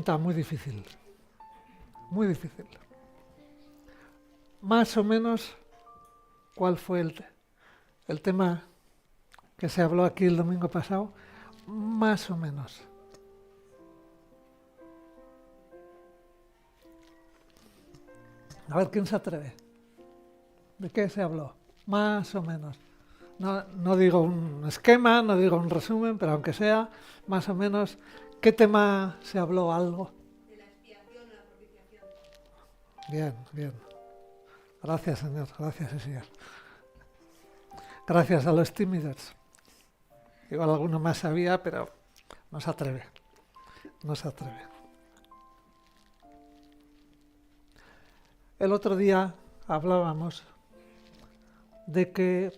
pregunta muy difícil, muy difícil. Más o menos, ¿cuál fue el tema que se habló aquí el domingo pasado? Más o menos. A ver, ¿quién se atreve? ¿De qué se habló? Más o menos. No digo un esquema, no digo un resumen, pero aunque sea, más o menos, ¿qué tema se habló? Algo. De la expiación o la propiciación. Bien, bien. Gracias, Señor. Gracias, Señor. Gracias a los tímidos. Igual alguno más sabía, pero no se atreve. No se atreve. El otro día hablábamos de que,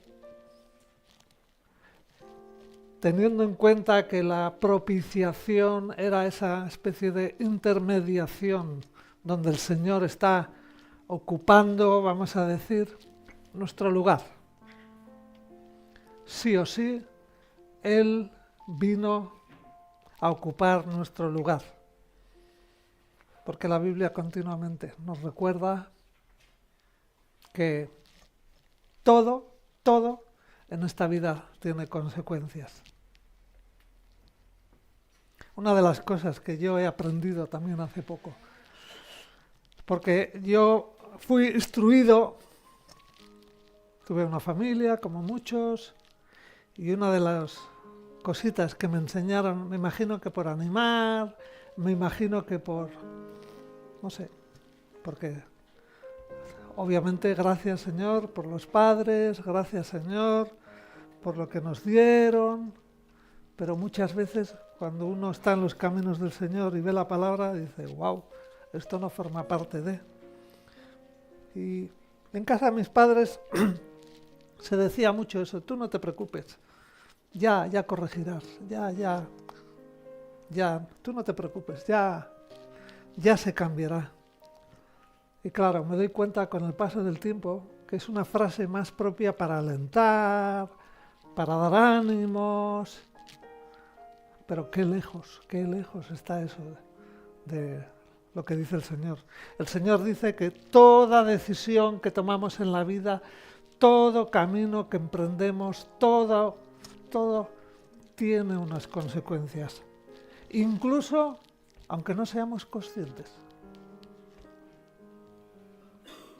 teniendo en cuenta que la propiciación era esa especie de intermediación donde el Señor está ocupando, vamos a decir, nuestro lugar. Sí o sí, Él vino a ocupar nuestro lugar. Porque la Biblia continuamente nos recuerda que todo en esta vida tiene consecuencias. Una de las cosas que yo he aprendido también hace poco, porque yo fui instruido, tuve una familia como muchos, y una de las cositas que me enseñaron, me imagino que por animar, me imagino que por, no sé, porque obviamente gracias Señor por los padres, gracias Señor por lo que nos dieron, pero muchas veces cuando uno está en los caminos del Señor y ve la palabra, dice, wow, esto no forma parte de. Y en casa de mis padres se decía mucho eso, tú no te preocupes, ya corregirás, ya, tú no te preocupes, ya se cambiará. Y claro, me doy cuenta con el paso del tiempo que es una frase más propia para alentar, para dar ánimos, pero qué lejos está eso de lo que dice el Señor. El Señor dice que toda decisión que tomamos en la vida, todo camino que emprendemos, todo tiene unas consecuencias. Incluso aunque no seamos conscientes.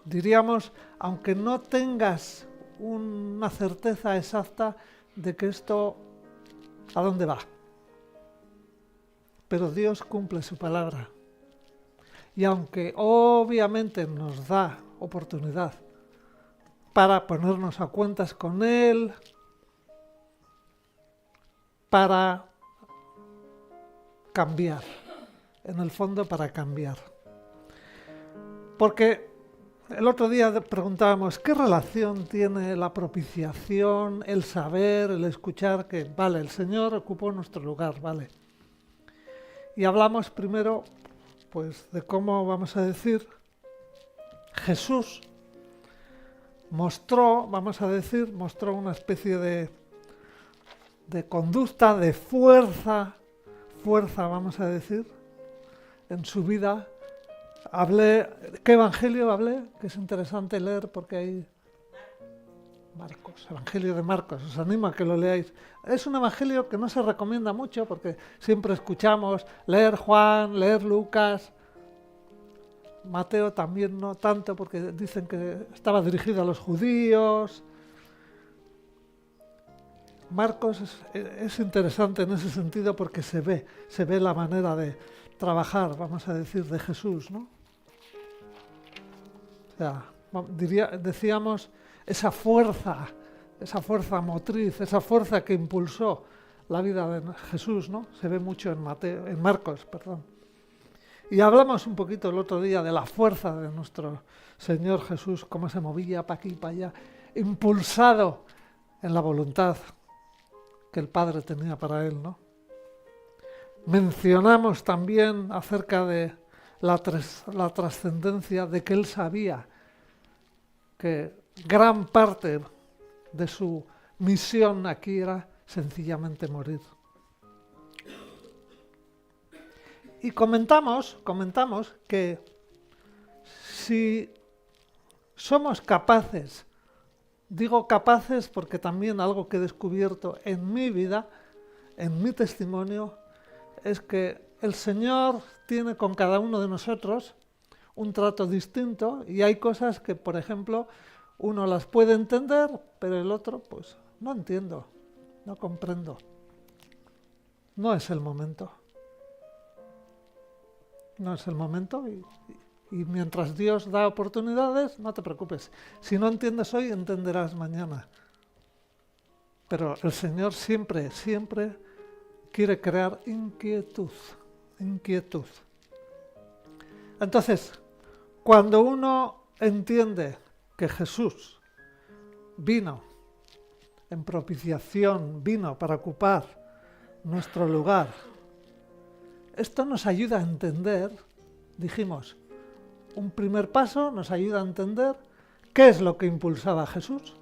Diríamos, aunque no tengas una certeza exacta de que esto a dónde va. Pero Dios cumple su palabra. Y aunque obviamente nos da oportunidad para ponernos a cuentas con Él, para cambiar, en el fondo para cambiar. Porque el otro día preguntábamos, ¿qué relación tiene la propiciación, el saber, el escuchar que, vale, el Señor ocupó nuestro lugar, vale? Y hablamos primero, pues, de cómo, vamos a decir, Jesús mostró una especie de conducta, de fuerza, vamos a decir, en su vida. ¿Qué evangelio hablé? Que es interesante leer porque hay Marcos, Evangelio de Marcos, os animo a que lo leáis. Es un evangelio que no se recomienda mucho porque siempre escuchamos leer Juan, leer Lucas, Mateo también no tanto porque dicen que estaba dirigido a los judíos. Marcos es interesante en ese sentido porque se ve la manera de trabajar, vamos a decir, de Jesús, ¿no? O sea, decíamos esa fuerza motriz, esa fuerza que impulsó la vida de Jesús, ¿no? Se ve mucho en Marcos. Y hablamos un poquito el otro día de la fuerza de nuestro Señor Jesús, cómo se movía para aquí y para allá, impulsado en la voluntad que el Padre tenía para él, ¿no? Mencionamos también acerca de la trascendencia de que él sabía que gran parte de su misión aquí era sencillamente morir. Y comentamos que si somos capaces, digo capaces porque también algo que he descubierto en mi vida, en mi testimonio, es que el Señor tiene con cada uno de nosotros un trato distinto y hay cosas que, por ejemplo, uno las puede entender, pero el otro, pues, no entiendo, no comprendo. No es el momento. No es el momento y mientras Dios da oportunidades, no te preocupes. Si no entiendes hoy, entenderás mañana. Pero el Señor siempre quiere crear inquietud. Entonces, cuando uno entiende que Jesús vino en propiciación, vino para ocupar nuestro lugar, esto nos ayuda a entender, dijimos, un primer paso nos ayuda a entender qué es lo que impulsaba a Jesús,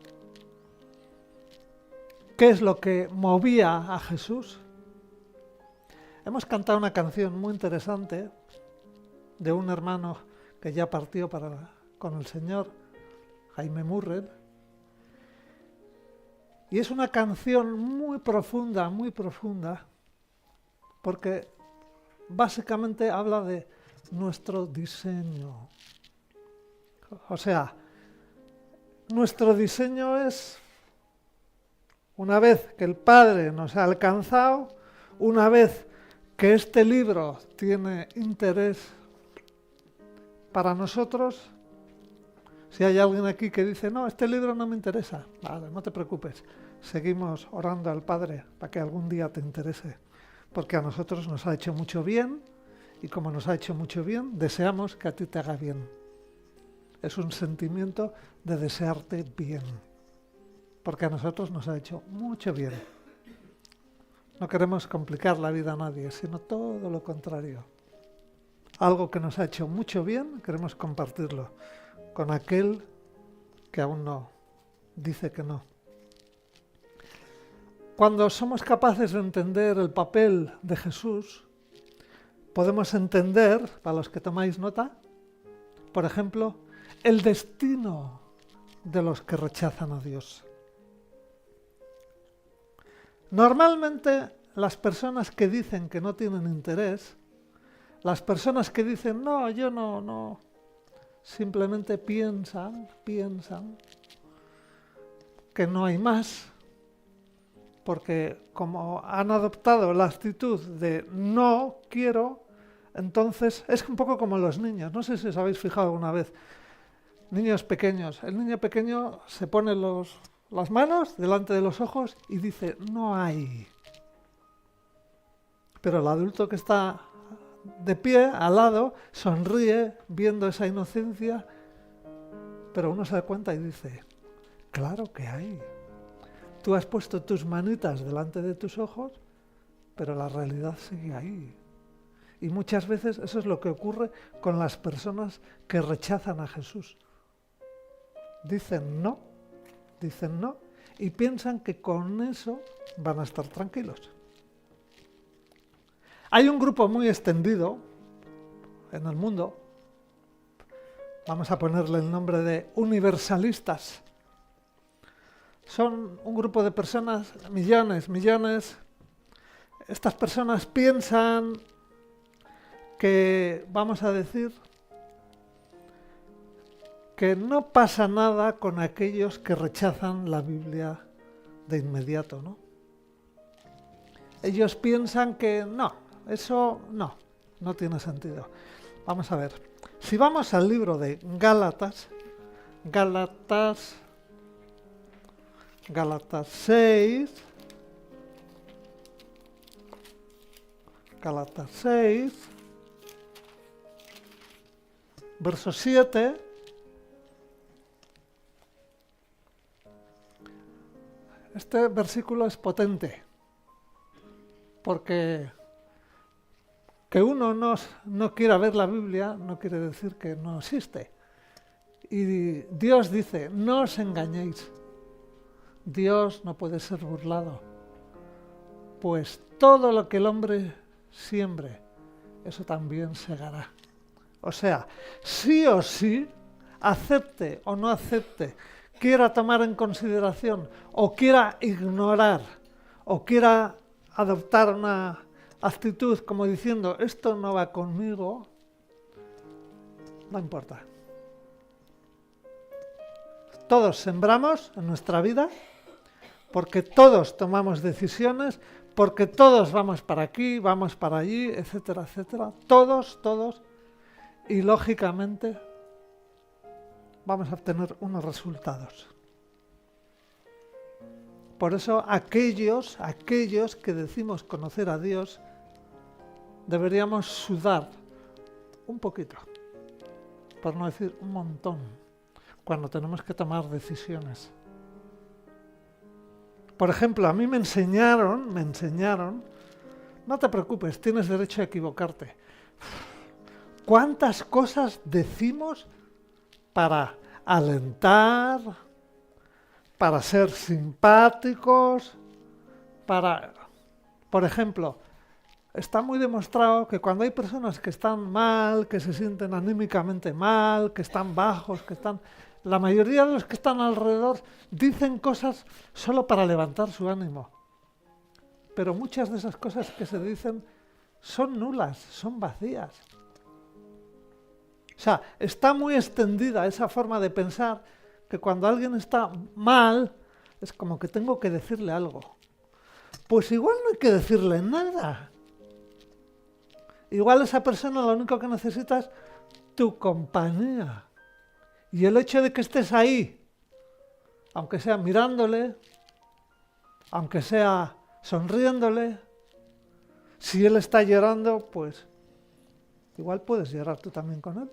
qué es lo que movía a Jesús. Hemos cantado una canción muy interesante de un hermano que ya partió con el Señor, Jaime Murren, y es una canción muy profunda, porque básicamente habla de nuestro diseño. O sea, nuestro diseño es, una vez que el Padre nos ha alcanzado, una vez que este libro tiene interés para nosotros, si hay alguien aquí que dice, no, este libro no me interesa, vale, no te preocupes, seguimos orando al Padre para que algún día te interese, porque a nosotros nos ha hecho mucho bien, y como nos ha hecho mucho bien, deseamos que a ti te haga bien. Es un sentimiento de desearte bien, porque a nosotros nos ha hecho mucho bien. No queremos complicar la vida a nadie, sino todo lo contrario. Algo que nos ha hecho mucho bien, queremos compartirlo con aquel que aún no, dice que no. Cuando somos capaces de entender el papel de Jesús, podemos entender, para los que tomáis nota, por ejemplo, el destino de los que rechazan a Dios. Normalmente las personas que dicen que no tienen interés, las personas que dicen no, yo no, simplemente piensan que no hay más, porque como han adoptado la actitud de no quiero, entonces es un poco como los niños. No sé si os habéis fijado alguna vez. Niños pequeños. El niño pequeño se pone las manos delante de los ojos y dice no hay. Pero el adulto que está de pie, al lado, sonríe viendo esa inocencia, pero uno se da cuenta y dice, claro que hay. Tú has puesto tus manitas delante de tus ojos, pero la realidad sigue ahí. Y muchas veces eso es lo que ocurre con las personas que rechazan a Jesús. Dicen no, y piensan que con eso van a estar tranquilos. Hay un grupo muy extendido en el mundo, vamos a ponerle el nombre de universalistas. Son un grupo de personas, millones. Estas personas piensan que, vamos a decir, que no pasa nada con aquellos que rechazan la Biblia de inmediato, ¿no? Ellos piensan que no, eso no tiene sentido. Vamos a ver, si vamos al libro de Gálatas 6, verso 7, este versículo es potente, porque que uno no quiera ver la Biblia no quiere decir que no existe. Y Dios dice, no os engañéis, Dios no puede ser burlado, pues todo lo que el hombre siembre, eso también segará. O sea, sí o sí, acepte o no acepte, quiera tomar en consideración o quiera ignorar o quiera adoptar una actitud como diciendo esto no va conmigo, no importa. Todos sembramos en nuestra vida porque todos tomamos decisiones, porque todos vamos para aquí, vamos para allí, etcétera, etcétera. Todos, y lógicamente vamos a obtener unos resultados. Por eso aquellos que decimos conocer a Dios, deberíamos sudar un poquito, por no decir un montón, cuando tenemos que tomar decisiones. Por ejemplo, a mí me enseñaron, no te preocupes, tienes derecho a equivocarte. ¿Cuántas cosas decimos para alentar, para ser simpáticos, por ejemplo, está muy demostrado que cuando hay personas que están mal, que se sienten anímicamente mal, que están bajos, la mayoría de los que están alrededor dicen cosas solo para levantar su ánimo. Pero muchas de esas cosas que se dicen son nulas, son vacías. O sea, está muy extendida esa forma de pensar que cuando alguien está mal, es como que tengo que decirle algo. Pues igual no hay que decirle nada. Igual esa persona lo único que necesita es tu compañía. Y el hecho de que estés ahí, aunque sea mirándole, aunque sea sonriéndole, si él está llorando, pues igual puedes llorar tú también con él.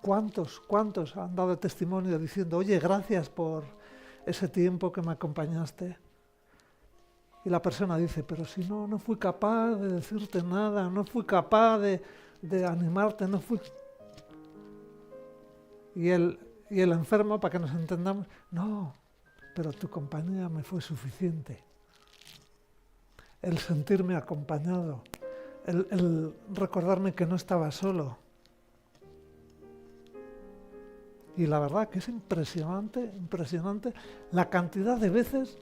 ¿Cuántos han dado testimonio diciendo, oye, gracias por ese tiempo que me acompañaste? Y la persona dice, pero si no fui capaz de decirte nada, no fui capaz de animarte, no fui... Y el enfermo, para que nos entendamos, no, pero tu compañía me fue suficiente. El sentirme acompañado, el recordarme que no estaba solo. Y la verdad que es impresionante la cantidad de veces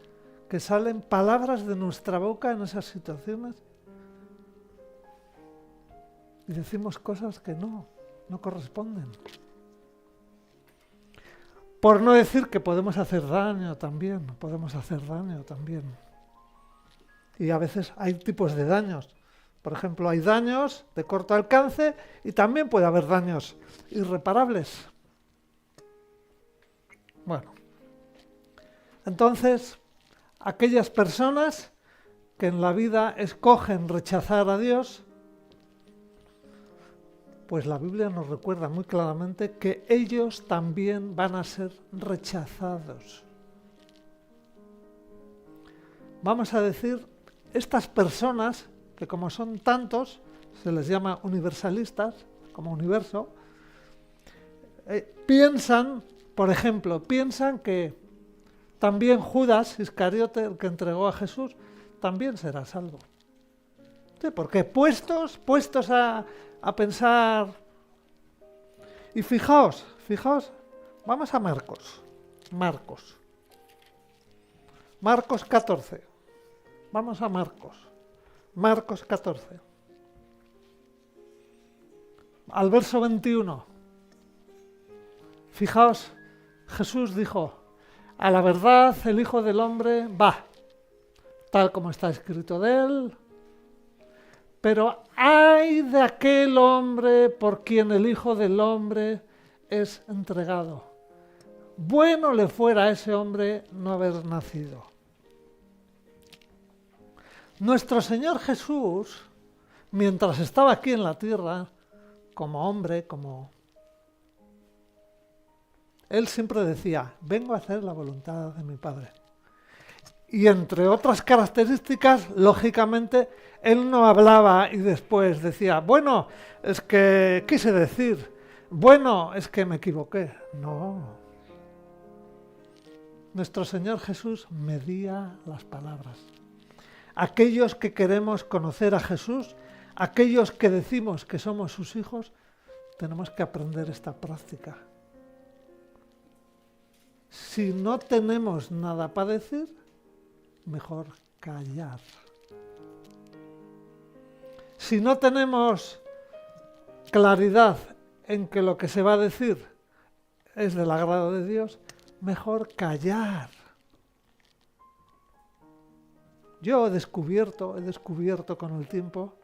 que salen palabras de nuestra boca en esas situaciones y decimos cosas que no corresponden. Por no decir que podemos hacer daño también. Y a veces hay tipos de daños. Por ejemplo, hay daños de corto alcance y también puede haber daños irreparables. Bueno, entonces, aquellas personas que en la vida escogen rechazar a Dios, pues la Biblia nos recuerda muy claramente que ellos también van a ser rechazados. Vamos a decir, estas personas, que como son tantos, se les llama universalistas, como universo, piensan que también Judas Iscariote, el que entregó a Jesús, también será salvo. Sí, porque puestos a pensar... Y fijaos, vamos a Marcos 14. Vamos a Marcos 14. Al verso 21. Fijaos, Jesús dijo, a la verdad el Hijo del Hombre va, tal como está escrito de él, pero ay de aquel hombre por quien el Hijo del Hombre es entregado. Bueno le fuera a ese hombre no haber nacido. Nuestro Señor Jesús, mientras estaba aquí en la tierra, como hombre, Él siempre decía, vengo a hacer la voluntad de mi Padre. Y entre otras características, lógicamente, Él no hablaba y después decía, bueno, es que quise decir, bueno, es que me equivoqué. No. Nuestro Señor Jesús medía las palabras. aquellos que queremos conocer a Jesús, aquellos que decimos que somos sus hijos, tenemos que aprender esta práctica. Si no tenemos nada para decir, mejor callar. Si no tenemos claridad en que lo que se va a decir es del agrado de Dios, mejor callar. Yo he descubierto con el tiempo,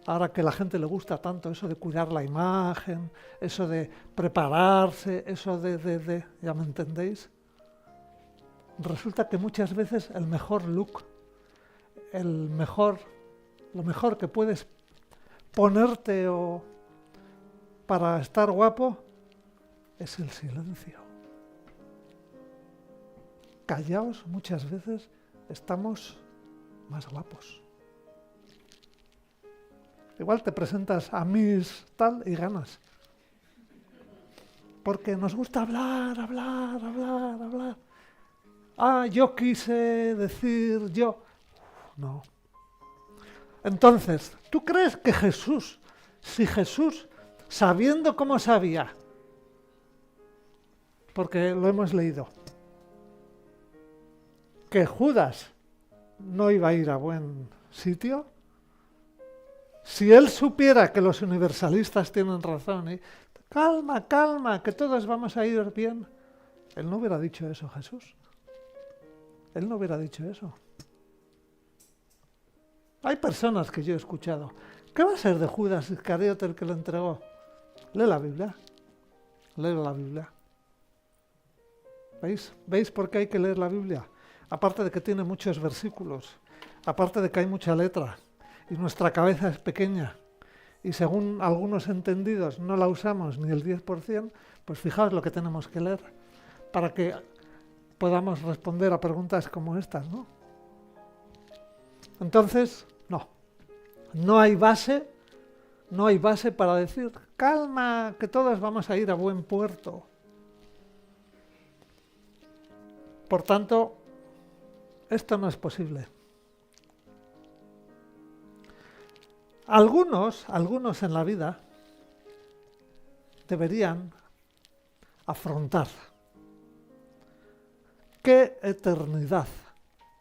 ahora que a la gente le gusta tanto eso de cuidar la imagen, eso de prepararse, eso de ¿ya me entendéis? Resulta que muchas veces el mejor look, lo mejor que puedes ponerte para estar guapo es el silencio. Callaos, muchas veces estamos más guapos. Igual te presentas a Miss tal y ganas. Porque nos gusta hablar. Ah, yo quise decir yo. No. Entonces, ¿tú crees que si Jesús, sabiendo cómo sabía, porque lo hemos leído, que Judas no iba a ir a buen sitio, si él supiera que los universalistas tienen razón y calma, que todos vamos a ir bien, él no hubiera dicho eso, Jesús. Él no hubiera dicho eso. Hay personas que yo he escuchado. ¿Qué va a ser de Judas Iscariote el que lo entregó? Lee la Biblia. ¿Veis por qué hay que leer la Biblia? Aparte de que tiene muchos versículos, aparte de que hay mucha letra, y nuestra cabeza es pequeña, y según algunos entendidos no la usamos ni el 10%, pues fijaos lo que tenemos que leer para que podamos responder a preguntas como estas, ¿no? Entonces, no hay base para decir, calma, que todos vamos a ir a buen puerto. Por tanto, esto no es posible. Algunos en la vida deberían afrontar qué eternidad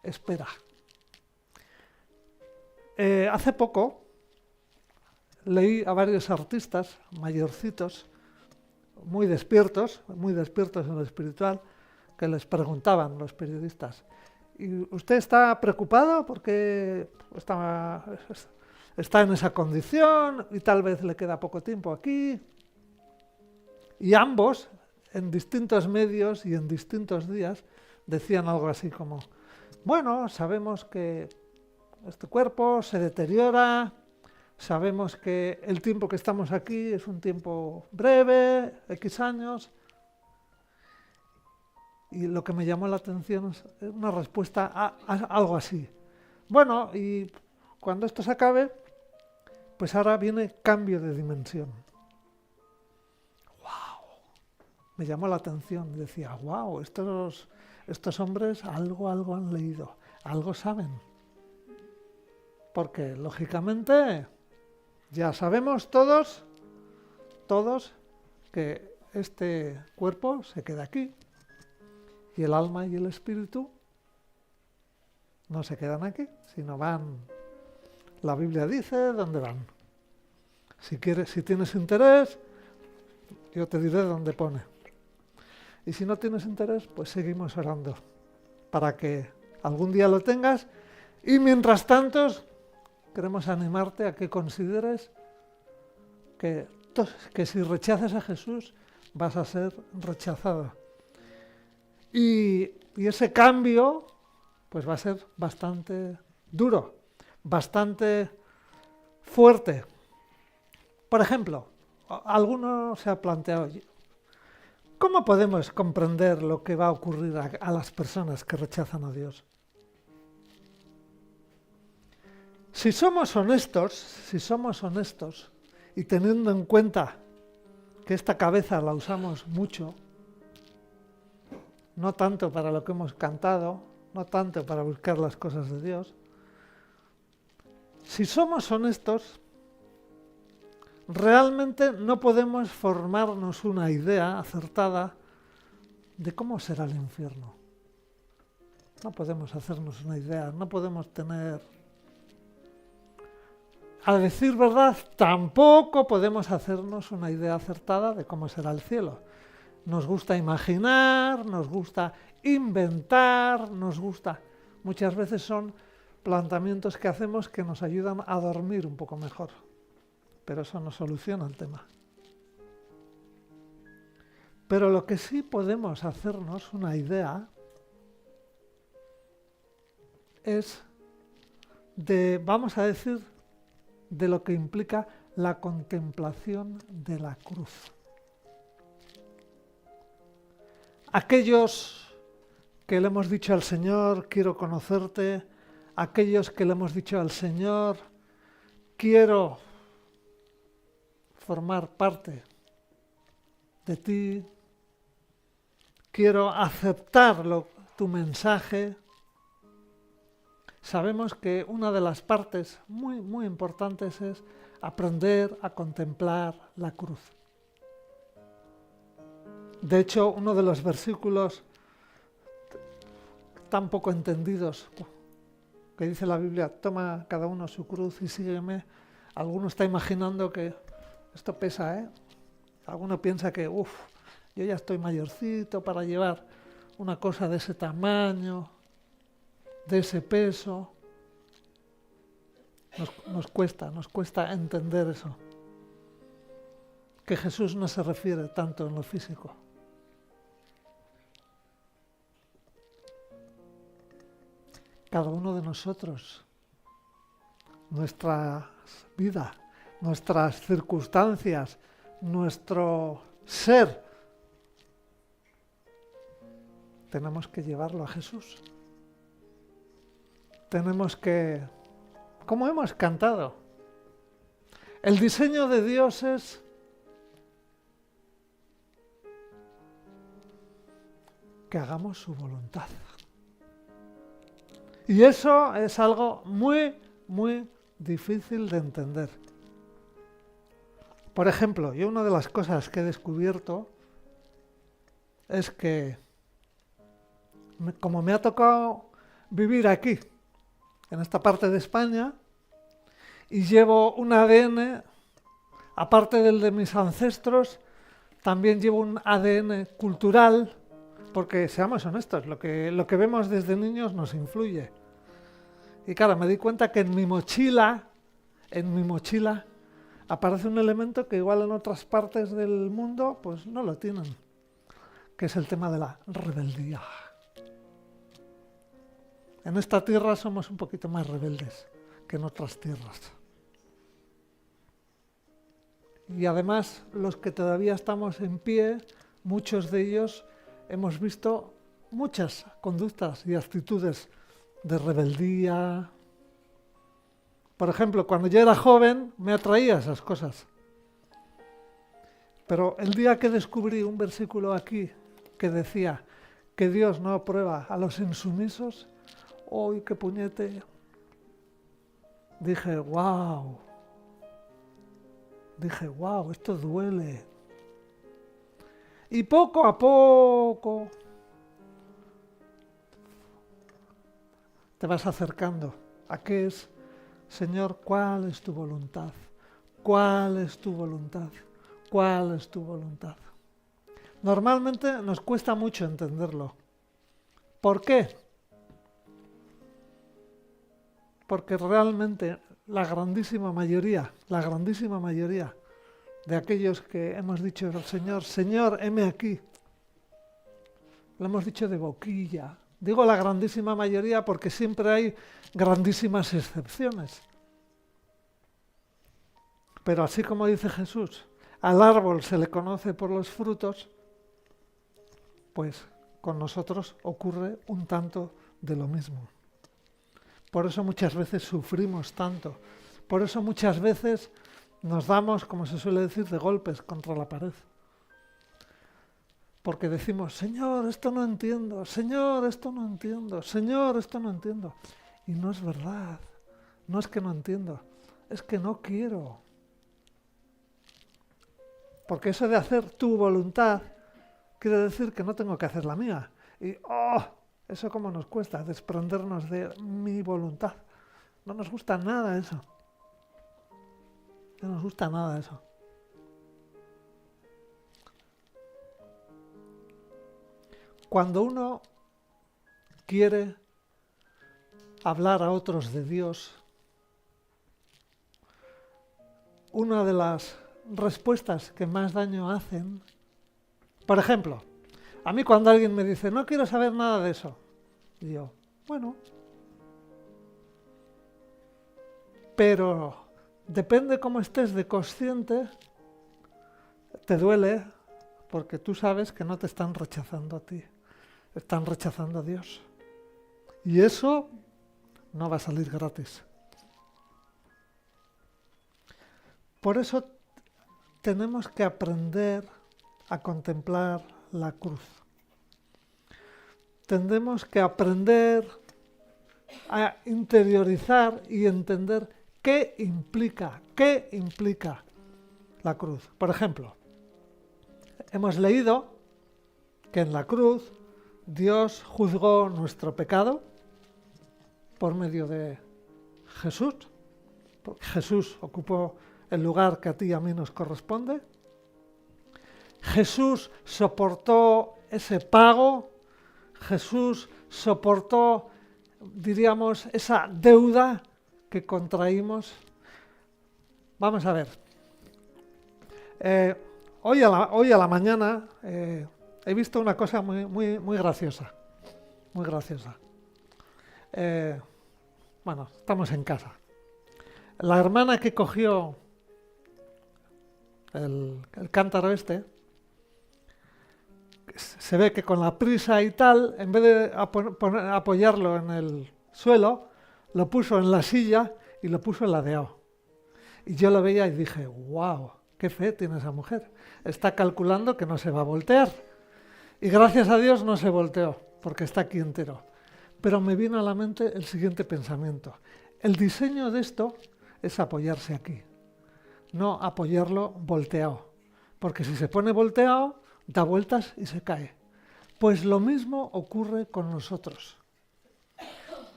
espera. Hace poco leí a varios artistas mayorcitos, muy despiertos en lo espiritual, que les preguntaban los periodistas, ¿y usted está preocupado porque está en esa condición y tal vez le queda poco tiempo aquí? Y ambos, en distintos medios y en distintos días, decían algo así como, bueno, sabemos que este cuerpo se deteriora, sabemos que el tiempo que estamos aquí es un tiempo breve, X años. Y lo que me llamó la atención es una respuesta a algo así. Bueno, y cuando esto se acabe, pues ahora viene cambio de dimensión. ¡Wow! Me llamó la atención. Decía, wow, estos hombres algo han leído, algo saben. Porque, lógicamente, ya sabemos todos que este cuerpo se queda aquí. Y el alma y el espíritu no se quedan aquí, sino van. La Biblia dice dónde van. Si tienes interés, yo te diré dónde pone. Y si no tienes interés, pues seguimos orando para que algún día lo tengas. Y mientras tanto, queremos animarte a que consideres que si rechazas a Jesús, vas a ser rechazado. Y ese cambio pues va a ser bastante duro, bastante fuerte. Por ejemplo, alguno se ha planteado, ¿cómo podemos comprender lo que va a ocurrir a las personas que rechazan a Dios? Si somos honestos y teniendo en cuenta que esta cabeza la usamos mucho, no tanto para lo que hemos cantado, no tanto para buscar las cosas de Dios. Si somos honestos, realmente no podemos formarnos una idea acertada de cómo será el infierno. No podemos hacernos una idea, no podemos tener... A decir verdad, tampoco podemos hacernos una idea acertada de cómo será el cielo. Nos gusta imaginar, nos gusta inventar, nos gusta... Muchas veces son planteamientos que hacemos que nos ayudan a dormir un poco mejor. Pero eso no soluciona el tema. Pero lo que sí podemos hacernos una idea es de, vamos a decir, de lo que implica la contemplación de la cruz. Aquellos que le hemos dicho al Señor, quiero conocerte, aquellos que le hemos dicho al Señor, quiero formar parte de ti, quiero aceptar tu mensaje. Sabemos que una de las partes muy, muy importantes es aprender a contemplar la cruz. De hecho, uno de los versículos tan poco entendidos que dice la Biblia, toma cada uno su cruz y sígueme. Alguno está imaginando que esto pesa, ¿eh? Alguno piensa que, yo ya estoy mayorcito para llevar una cosa de ese tamaño, de ese peso. Nos cuesta entender eso. Que Jesús no se refiere tanto en lo físico. Cada uno de nosotros, nuestra vida, nuestras circunstancias, nuestro ser, tenemos que llevarlo a Jesús. Tenemos que, como hemos cantado, el diseño de Dios es que hagamos su voluntad. Y eso es algo muy, muy difícil de entender. Por ejemplo, yo una de las cosas que he descubierto es que, como me ha tocado vivir aquí, en esta parte de España, y llevo un ADN, aparte del de mis ancestros, también llevo un ADN cultural, porque seamos honestos, lo que vemos desde niños nos influye. Y claro, me di cuenta que en mi mochila aparece un elemento que igual en otras partes del mundo pues no lo tienen, que es el tema de la rebeldía. En esta tierra somos un poquito más rebeldes que en otras tierras. Y además, los que todavía estamos en pie, muchos de ellos hemos visto muchas conductas y actitudes de rebeldía. Por ejemplo, cuando yo era joven me atraía esas cosas. Pero el día que descubrí un versículo aquí que decía que Dios no aprueba a los insumisos, ¡uy, qué puñete! Dije, wow, esto duele. Y poco a poco te vas acercando a qué es, Señor, ¿cuál es tu voluntad? ¿Cuál es tu voluntad? ¿Cuál es tu voluntad? Normalmente nos cuesta mucho entenderlo. ¿Por qué? Porque realmente la grandísima mayoría de aquellos que hemos dicho al Señor, Señor, heme aquí, lo hemos dicho de boquilla. Digo la grandísima mayoría porque siempre hay grandísimas excepciones. Pero así como dice Jesús, al árbol se le conoce por los frutos, pues con nosotros ocurre un tanto de lo mismo. Por eso muchas veces sufrimos tanto. Por eso muchas veces nos damos, como se suele decir, de golpes contra la pared. Porque decimos, Señor, esto no entiendo, Señor, esto no entiendo, Señor, esto no entiendo. Y no es verdad, no es que no entiendo, es que no quiero. Porque eso de hacer tu voluntad quiere decir que no tengo que hacer la mía. Y eso como nos cuesta desprendernos de mi voluntad. No nos gusta nada eso. No nos gusta nada eso. Cuando uno quiere hablar a otros de Dios, una de las respuestas que más daño hacen, por ejemplo, a mí cuando alguien me dice, no quiero saber nada de eso, digo, bueno, pero depende cómo estés de consciente, te duele porque tú sabes que no te están rechazando a ti, están rechazando a Dios. Y eso no va a salir gratis. Por eso tenemos que aprender a contemplar la cruz. Tenemos que aprender a interiorizar y entender qué implica la cruz. Por ejemplo, hemos leído que en la cruz Dios juzgó nuestro pecado por medio de Jesús, porque Jesús ocupó el lugar que a ti y a mí nos corresponde. Jesús soportó ese pago, Jesús soportó, diríamos, esa deuda que contraímos. Vamos a ver. Hoy a la mañana he visto una cosa muy graciosa. Muy graciosa. Bueno, estamos en casa. La hermana que cogió el cántaro se ve que con la prisa y tal, en vez de apoyarlo en el suelo, lo puso en la silla y lo puso ladeado. Y yo lo veía y dije, wow, qué fe tiene esa mujer. Está calculando que no se va a voltear. Y gracias a Dios no se volteó, porque está aquí entero. Pero me vino a la mente el siguiente pensamiento. El diseño de esto es apoyarse aquí, no apoyarlo volteado. Porque si se pone volteado, da vueltas y se cae. Pues lo mismo ocurre con nosotros.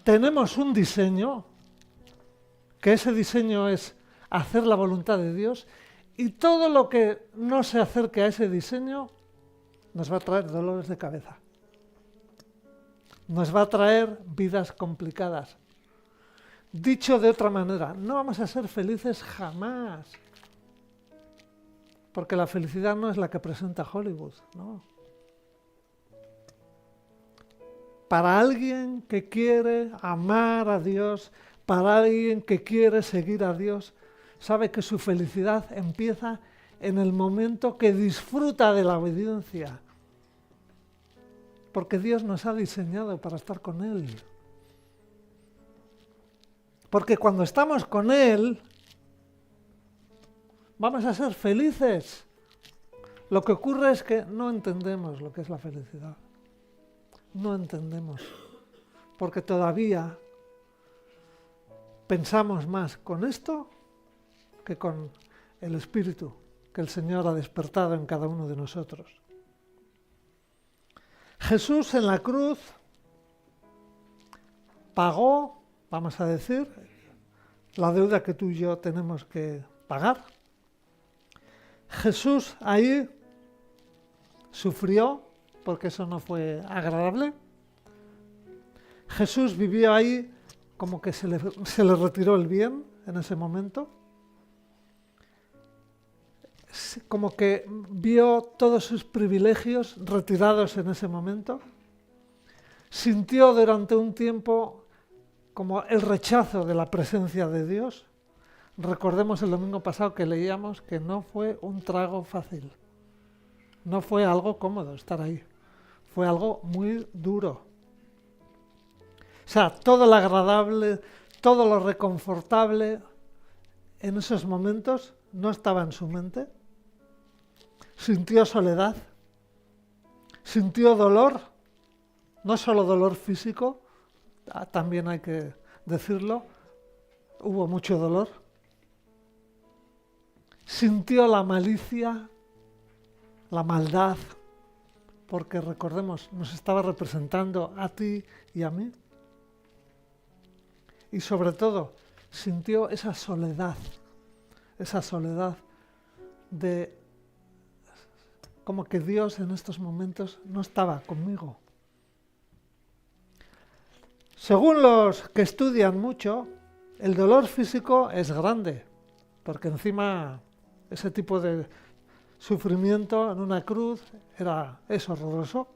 Tenemos un diseño, que ese diseño es hacer la voluntad de Dios, y todo lo que no se acerque a ese diseño nos va a traer dolores de cabeza. Nos va a traer vidas complicadas. Dicho de otra manera, no vamos a ser felices jamás. Porque la felicidad no es la que presenta Hollywood, ¿no? Para alguien que quiere amar a Dios, para alguien que quiere seguir a Dios, sabe que su felicidad empieza en el momento que disfruta de la obediencia. Porque Dios nos ha diseñado para estar con Él. Porque cuando estamos con Él, vamos a ser felices. Lo que ocurre es que no entendemos lo que es la felicidad. No entendemos. Porque todavía pensamos más con esto que con el espíritu que el Señor ha despertado en cada uno de nosotros. Jesús en la cruz pagó, vamos a decir, la deuda que tú y yo tenemos que pagar. Jesús ahí sufrió, porque eso no fue agradable. Jesús vivió ahí como que se le retiró el bien en ese momento. Como que vio todos sus privilegios retirados en ese momento. Sintió durante un tiempo como el rechazo de la presencia de Dios. Recordemos el domingo pasado que leíamos que no fue un trago fácil. No fue algo cómodo estar ahí. Fue algo muy duro. O sea, todo lo agradable, todo lo reconfortable en esos momentos no estaba en su mente. Sintió soledad. sintió dolor, no solo dolor físico, también hay que decirlo, hubo mucho dolor. Sintió la malicia, la maldad, porque recordemos, nos estaba representando a ti y a mí. Y sobre todo, sintió esa soledad de como que Dios en estos momentos no estaba conmigo. Según los que estudian mucho, el dolor físico es grande, porque encima ese tipo de sufrimiento en una cruz es horroroso.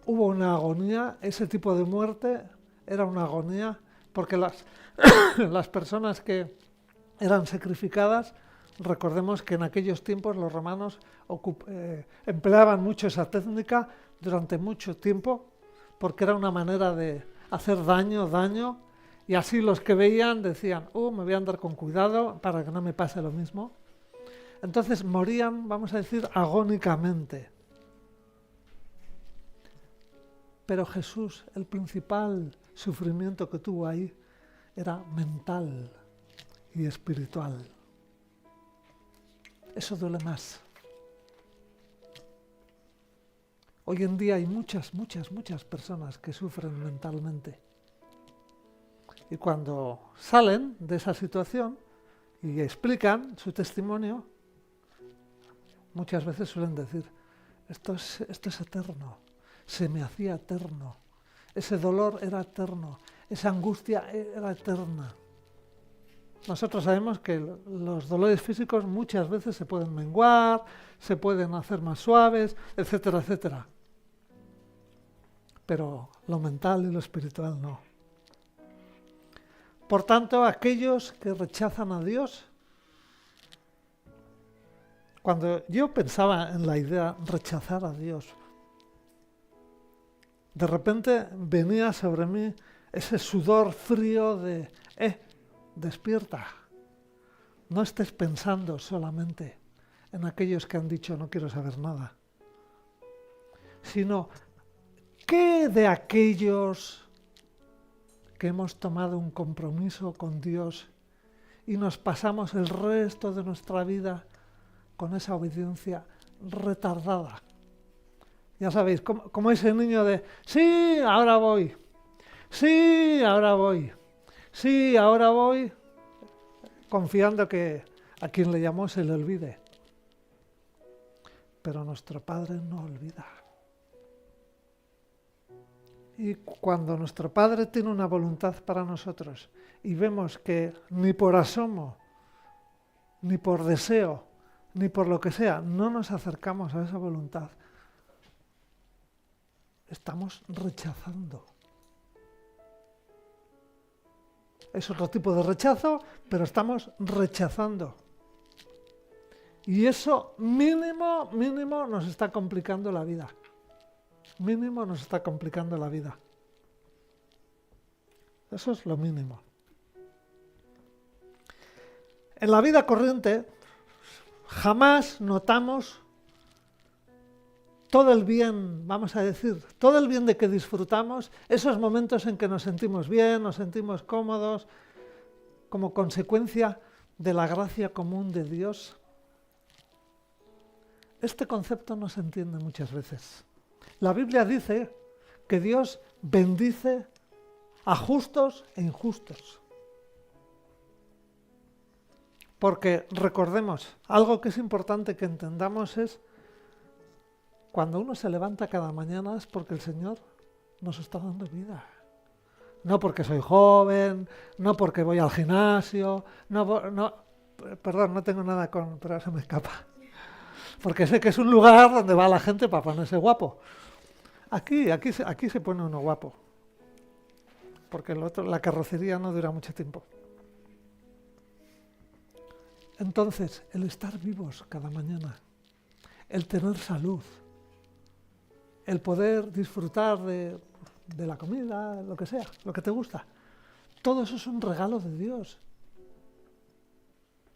Hubo una agonía, ese tipo de muerte era una agonía, porque las personas que eran sacrificadas, recordemos que en aquellos tiempos los romanos empleaban mucho esa técnica durante mucho tiempo, porque era una manera de hacer daño, y así los que veían decían, me voy a andar con cuidado para que no me pase lo mismo. Entonces morían, vamos a decir, agónicamente. Pero Jesús, el principal sufrimiento que tuvo ahí era mental y espiritual. Eso duele más. Hoy en día hay muchas personas que sufren mentalmente. Y cuando salen de esa situación y explican su testimonio, muchas veces suelen decir, esto es eterno, se me hacía eterno, ese dolor era eterno, esa angustia era eterna. Nosotros sabemos que los dolores físicos muchas veces se pueden menguar, se pueden hacer más suaves, etcétera, etcétera. Pero lo mental y lo espiritual no. Por tanto, aquellos que rechazan a Dios, cuando yo pensaba en la idea rechazar a Dios, de repente venía sobre mí ese sudor frío de, despierta, no estés pensando solamente en aquellos que han dicho no quiero saber nada, sino ¿qué de aquellos que hemos tomado un compromiso con Dios y nos pasamos el resto de nuestra vida con esa obediencia retardada? Ya sabéis, como ese niño de, sí, ahora voy, sí, ahora voy, sí, ahora voy, confiando que a quien le llamó se le olvide. Pero nuestro Padre no olvida. Y cuando nuestro Padre tiene una voluntad para nosotros y vemos que ni por asomo, ni por deseo, ni por lo que sea, no nos acercamos a esa voluntad, estamos rechazando. Es otro tipo de rechazo, pero estamos rechazando. Y eso mínimo nos está complicando la vida. Mínimo nos está complicando la vida. Eso es lo mínimo. En la vida corriente jamás notamos todo el bien, vamos a decir, todo el bien de que disfrutamos, esos momentos en que nos sentimos bien, nos sentimos cómodos, como consecuencia de la gracia común de Dios. Este concepto no se entiende muchas veces. La Biblia dice que Dios bendice a justos e injustos. Porque recordemos, algo que es importante que entendamos es cuando uno se levanta cada mañana es porque el Señor nos está dando vida. No porque soy joven, no porque voy al gimnasio, perdón, no tengo nada pero se me escapa. Porque sé que es un lugar donde va la gente para ponerse guapo. Aquí se pone uno guapo. Porque la carrocería no dura mucho tiempo. Entonces, el estar vivos cada mañana, el tener salud, el poder disfrutar de la comida, lo que sea, lo que te gusta, todo eso es un regalo de Dios.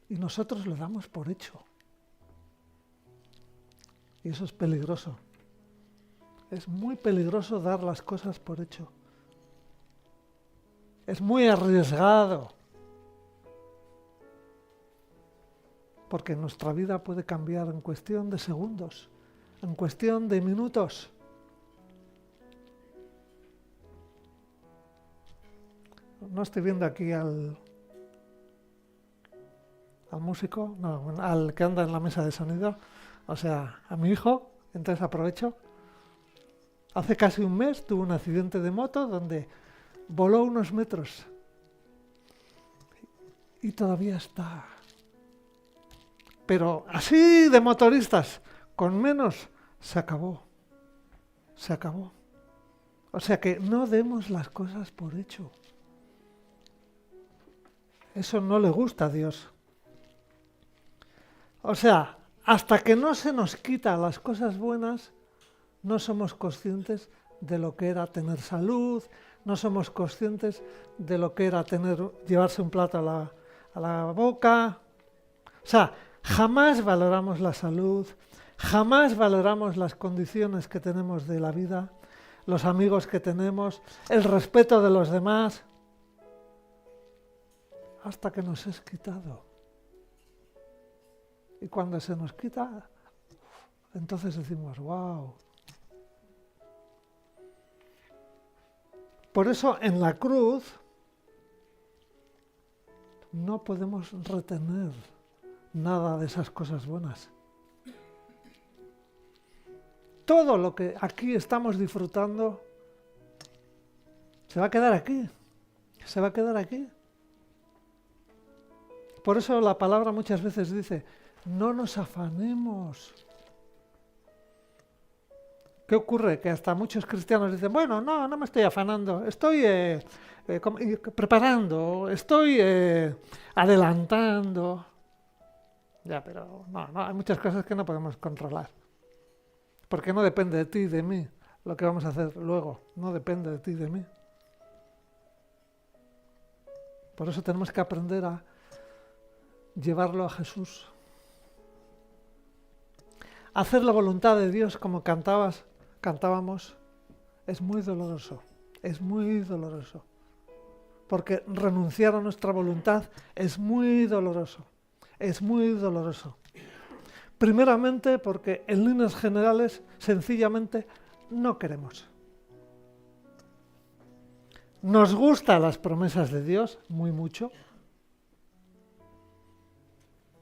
Y nosotros lo damos por hecho. Y eso es peligroso. Es muy peligroso dar las cosas por hecho. Es muy arriesgado. Porque nuestra vida puede cambiar en cuestión de segundos, en cuestión de minutos. No estoy viendo aquí al músico, no, al que anda en la mesa de sonido, o sea, a mi hijo, entonces aprovecho. Hace casi un mes tuvo un accidente de moto donde voló unos metros y todavía está. Pero así de motoristas, con menos, se acabó. Se acabó. O sea que no demos las cosas por hecho. Eso no le gusta a Dios. O sea, hasta que no se nos quita las cosas buenas, no somos conscientes de lo que era tener salud, no somos conscientes de lo que era llevarse un plato a la boca. O sea, jamás valoramos la salud, jamás valoramos las condiciones que tenemos de la vida, los amigos que tenemos, el respeto de los demás, hasta que nos es quitado. Y cuando se nos quita, entonces decimos, wow. Por eso en la cruz no podemos retener nada de esas cosas buenas. Todo lo que aquí estamos disfrutando se va a quedar aquí. Se va a quedar aquí. Por eso la palabra muchas veces dice, no nos afanemos. ¿Qué ocurre? Que hasta muchos cristianos dicen, bueno, no me estoy afanando, estoy preparando, estoy adelantando. Ya, pero no, hay muchas cosas que no podemos controlar. Porque no depende de ti y de mí lo que vamos a hacer luego. No depende de ti y de mí. Por eso tenemos que aprender a llevarlo a Jesús. Hacer la voluntad de Dios como cantábamos, es muy doloroso. Es muy doloroso. Porque renunciar a nuestra voluntad es muy doloroso. Es muy doloroso. Primeramente porque en líneas generales sencillamente no queremos. Nos gustan las promesas de Dios, muy mucho,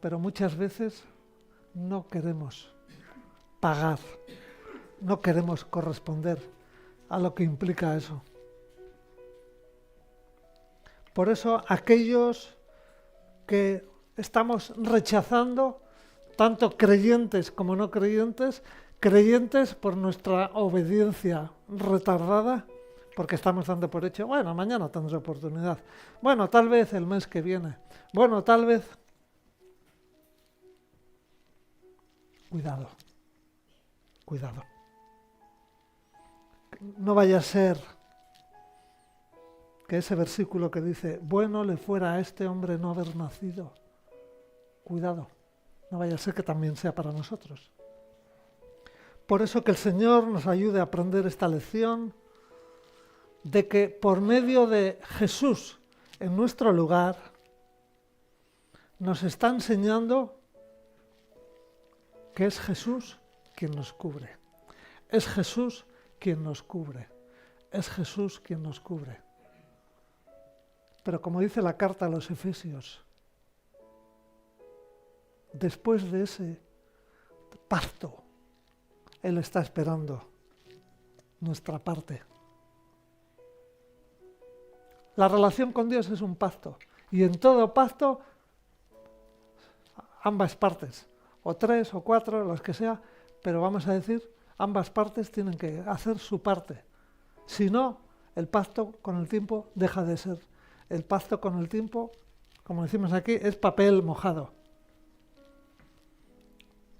pero muchas veces no queremos pagar, no queremos corresponder a lo que implica eso. Por eso aquellos que estamos rechazando, tanto creyentes como no creyentes, creyentes por nuestra obediencia retardada, porque estamos dando por hecho, bueno, mañana tendré oportunidad, bueno, tal vez el mes que viene, bueno, tal vez. Cuidado, cuidado. No vaya a ser que ese versículo que dice, bueno le fuera a este hombre no haber nacido. Cuidado. No vaya a ser que también sea para nosotros. Por eso que el Señor nos ayude a aprender esta lección de que por medio de Jesús en nuestro lugar nos está enseñando que es Jesús quien nos cubre. Es Jesús quien nos cubre. Es Jesús quien nos cubre. Pero como dice la carta a los Efesios, después de ese pacto, Él está esperando nuestra parte. La relación con Dios es un pacto. Y en todo pacto, ambas partes, o 3 o 4, los que sea, pero vamos a decir, ambas partes tienen que hacer su parte. Si no, el pacto con el tiempo deja de ser. El pacto con el tiempo, como decimos aquí, es papel mojado.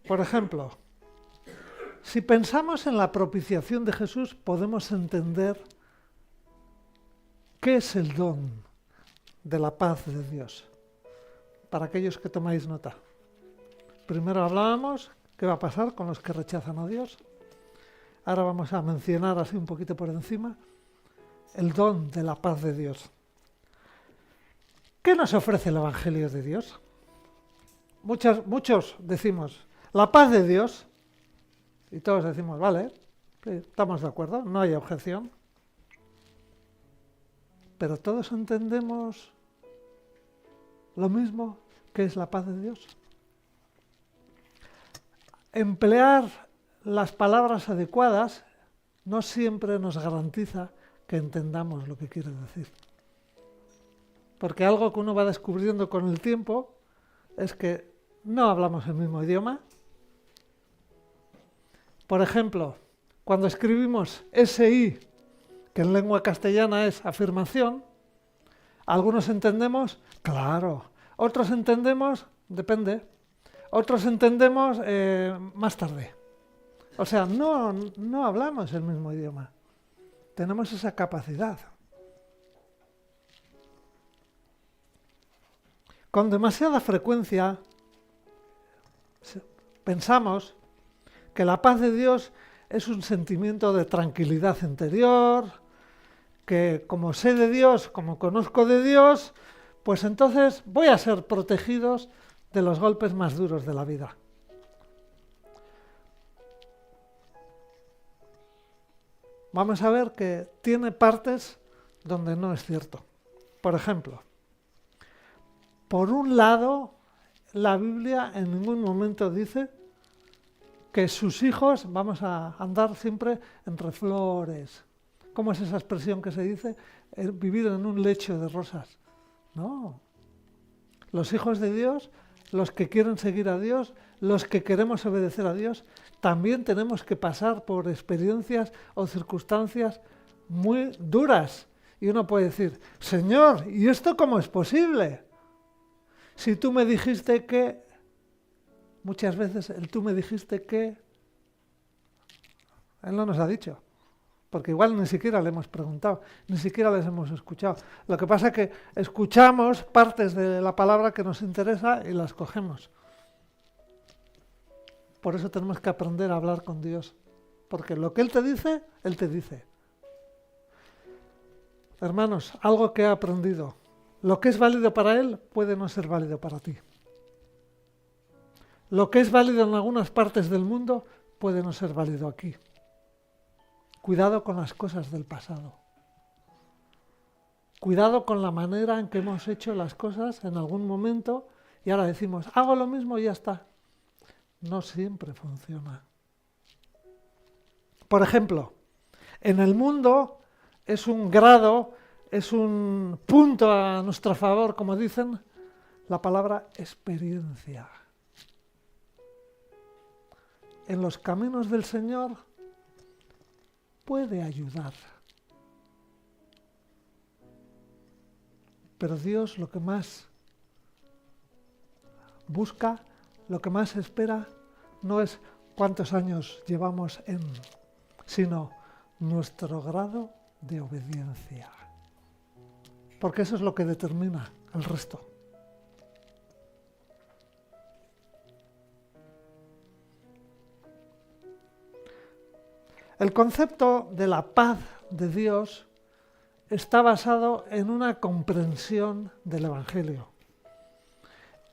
Por ejemplo, si pensamos en la propiciación de Jesús, podemos entender qué es el don de la paz de Dios. Para aquellos que tomáis nota. Primero hablábamos ¿Qué va a pasar con los que rechazan a Dios? Ahora vamos a mencionar así un poquito por encima el don de la paz de Dios. ¿Qué nos ofrece el Evangelio de Dios? Muchos decimos, la paz de Dios, y todos decimos, vale, sí, estamos de acuerdo, no hay objeción. Pero todos entendemos lo mismo que es la paz de Dios. Emplear las palabras adecuadas no siempre nos garantiza que entendamos lo que quiere decir. Porque algo que uno va descubriendo con el tiempo es que no hablamos el mismo idioma. Por ejemplo, cuando escribimos SI, que en lengua castellana es afirmación, algunos entendemos, claro, otros entendemos, depende, otros entendemos más tarde. O sea, no hablamos el mismo idioma. Tenemos esa capacidad. Con demasiada frecuencia pensamos que la paz de Dios es un sentimiento de tranquilidad interior, que como sé de Dios, como conozco de Dios, pues entonces voy a ser protegidos de los golpes más duros de la vida. Vamos a ver que tiene partes donde no es cierto. Por ejemplo, por un lado, la Biblia en ningún momento dice que sus hijos vamos a andar siempre entre flores. ¿Cómo es esa expresión que se dice? Vivir en un lecho de rosas. No. Los hijos de Dios, los que quieren seguir a Dios, los que queremos obedecer a Dios, también tenemos que pasar por experiencias o circunstancias muy duras. Y uno puede decir, Señor, ¿y esto cómo es posible? Si tú me dijiste que, muchas veces el tú me dijiste que, Él no nos ha dicho, porque igual ni siquiera le hemos preguntado, ni siquiera les hemos escuchado. Lo que pasa es que escuchamos partes de la palabra que nos interesa y las cogemos. Por eso tenemos que aprender a hablar con Dios, porque lo que Él te dice, Él te dice. Hermanos, algo que he aprendido. Lo que es válido para Él puede no ser válido para ti. Lo que es válido en algunas partes del mundo puede no ser válido aquí. Cuidado con las cosas del pasado. Cuidado con la manera en que hemos hecho las cosas en algún momento y ahora decimos, hago lo mismo y ya está. No siempre funciona. Por ejemplo, en el mundo es un grado, es un punto a nuestro favor, como dicen, la palabra experiencia. En los caminos del Señor puede ayudar. Pero Dios lo que más busca, lo que más espera, no es cuántos años llevamos sino nuestro grado de obediencia. Porque eso es lo que determina el resto. El concepto de la paz de Dios está basado en una comprensión del Evangelio.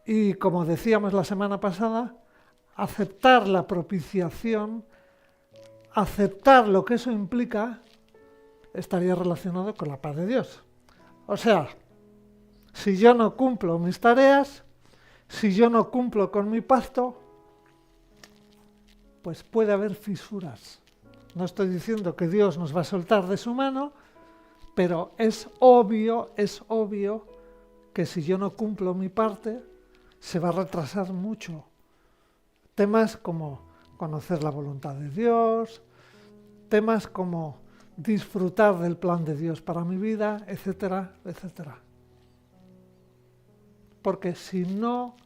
Y como decíamos la semana pasada, aceptar la propiciación, aceptar lo que eso implica, estaría relacionado con la paz de Dios. O sea, si yo no cumplo mis tareas, si yo no cumplo con mi pacto, pues puede haber fisuras. No estoy diciendo que Dios nos va a soltar de su mano, pero es obvio que si yo no cumplo mi parte, se va a retrasar mucho. Temas como conocer la voluntad de Dios, temas como disfrutar del plan de Dios para mi vida, etcétera, etcétera. Porque si no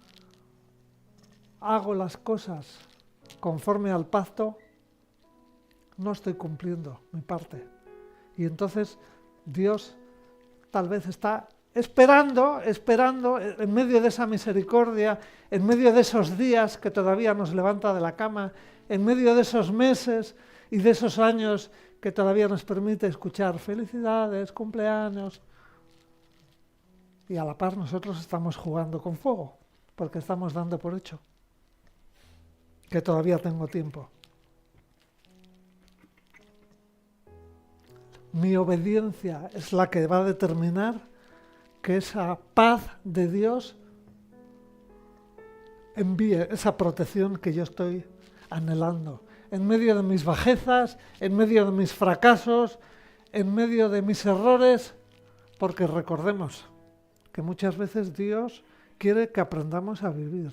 hago las cosas conforme al pacto, no estoy cumpliendo mi parte. Y entonces Dios tal vez está esperando, en medio de esa misericordia, en medio de esos días que todavía nos levanta de la cama, en medio de esos meses y de esos años que todavía nos permite escuchar felicidades, cumpleaños. Y a la par nosotros estamos jugando con fuego, porque estamos dando por hecho que todavía tengo tiempo. Mi obediencia es la que va a determinar que esa paz de Dios envíe esa protección que yo estoy anhelando. En medio de mis bajezas, en medio de mis fracasos, en medio de mis errores, porque recordemos que muchas veces Dios quiere que aprendamos a vivir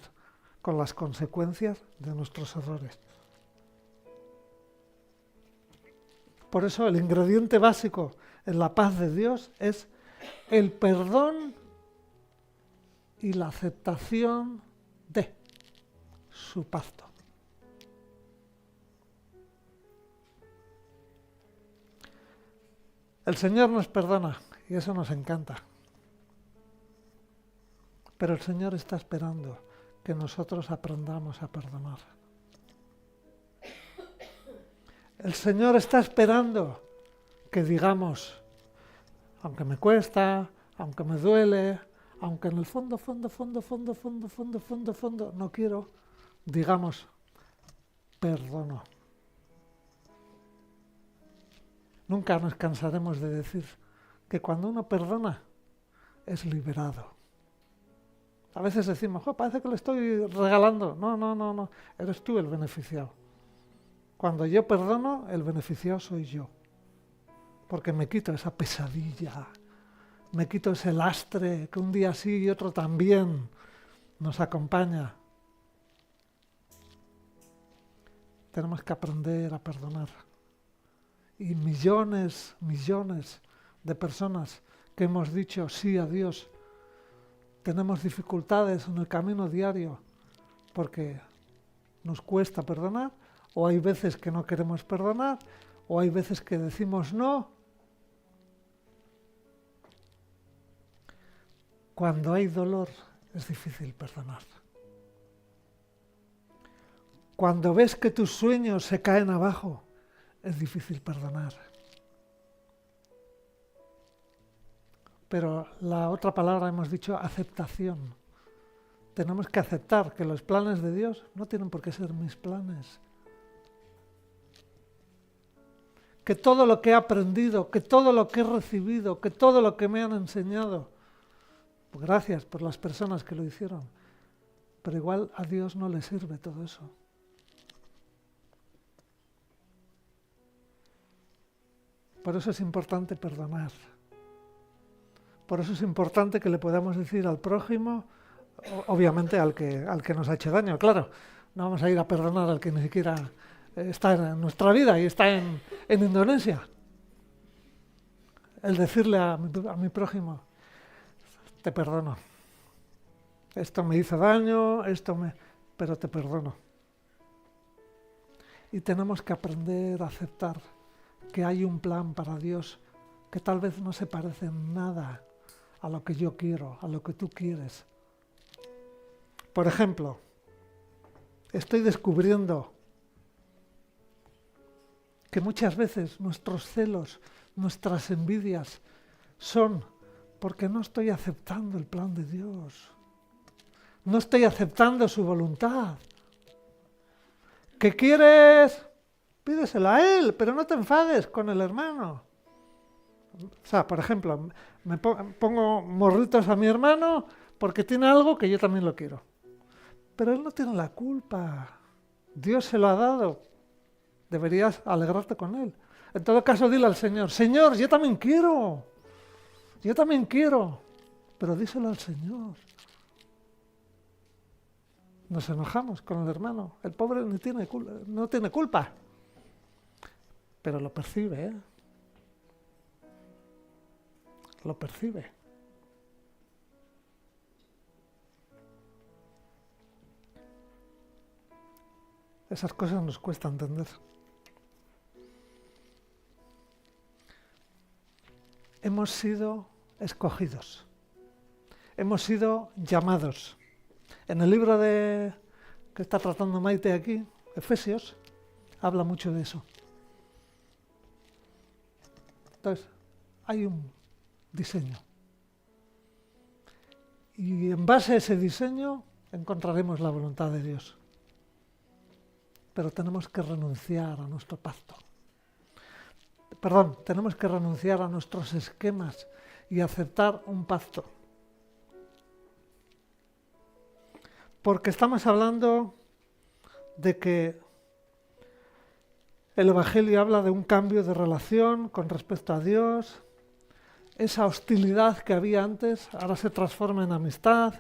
con las consecuencias de nuestros errores. Por eso el ingrediente básico en la paz de Dios es el perdón y la aceptación de su pacto. El Señor nos perdona y eso nos encanta. Pero el Señor está esperando que nosotros aprendamos a perdonar. El Señor está esperando que digamos, aunque me cuesta, aunque me duele, aunque en el fondo no quiero, digamos, perdono. Nunca nos cansaremos de decir que cuando uno perdona es liberado. A veces decimos, parece que le estoy regalando. No, eres tú el beneficiado. Cuando yo perdono, el beneficiado soy yo. Porque me quito esa pesadilla, me quito ese lastre que un día sí y otro también nos acompaña. Tenemos que aprender a perdonar. Y millones de personas que hemos dicho sí a Dios, tenemos dificultades en el camino diario porque nos cuesta perdonar, o hay veces que no queremos perdonar, o hay veces que decimos no. Cuando hay dolor es difícil perdonar. Cuando ves que tus sueños se caen abajo, es difícil perdonar. Pero la otra palabra hemos dicho aceptación. Tenemos que aceptar que los planes de Dios no tienen por qué ser mis planes. Que todo lo que he aprendido, que todo lo que he recibido, que todo lo que me han enseñado, pues gracias por las personas que lo hicieron, pero igual a Dios no le sirve todo eso. Por eso es importante perdonar. Por eso es importante que le podamos decir al prójimo, obviamente al que nos ha hecho daño, claro. No vamos a ir a perdonar al que ni siquiera está en nuestra vida y está en Indonesia. El decirle a mi prójimo, te perdono. Esto me hizo daño, pero te perdono. Y tenemos que aprender a aceptar que hay un plan para Dios que tal vez no se parece en nada a lo que yo quiero, a lo que tú quieres. Por ejemplo, estoy descubriendo que muchas veces nuestros celos, nuestras envidias son porque no estoy aceptando el plan de Dios. No estoy aceptando su voluntad. ¿Qué quieres? Pídesela a él, pero no te enfades con el hermano. O sea, por ejemplo, me pongo morritos a mi hermano porque tiene algo que yo también lo quiero. Pero él no tiene la culpa. Dios se lo ha dado. Deberías alegrarte con él. En todo caso, dile al Señor, Señor, yo también quiero. Pero díselo al Señor. Nos enojamos con el hermano. El pobre no tiene culpa. Pero lo percibe, ¿eh? Lo percibe. Esas cosas nos cuesta entender. Hemos sido escogidos. hemos sido llamados. En el libro que está tratando Maite aquí, Efesios, habla mucho de eso. Entonces, hay un diseño. Y en base a ese diseño encontraremos la voluntad de Dios. Pero tenemos que renunciar a nuestro pacto. Tenemos que renunciar a nuestros esquemas y aceptar un pacto. Porque estamos hablando de que el Evangelio habla de un cambio de relación con respecto a Dios. Esa hostilidad que había antes ahora se transforma en amistad.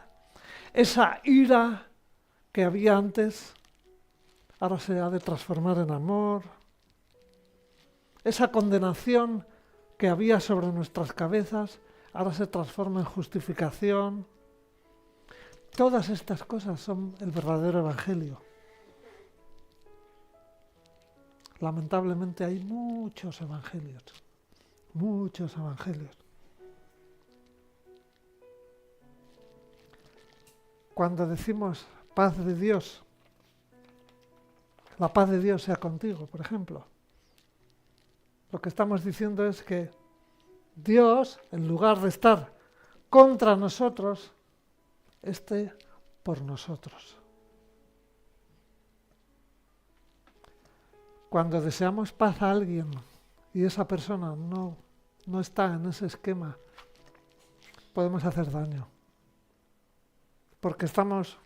Esa ira que había antes ahora se ha de transformar en amor. Esa condenación que había sobre nuestras cabezas ahora se transforma en justificación. Todas estas cosas son el verdadero Evangelio. Lamentablemente hay muchos evangelios. Cuando decimos paz de Dios, la paz de Dios sea contigo, por ejemplo, lo que estamos diciendo es que Dios, en lugar de estar contra nosotros, esté por nosotros. Cuando deseamos paz a alguien y esa persona no está en ese esquema, podemos hacer daño. Porque estamos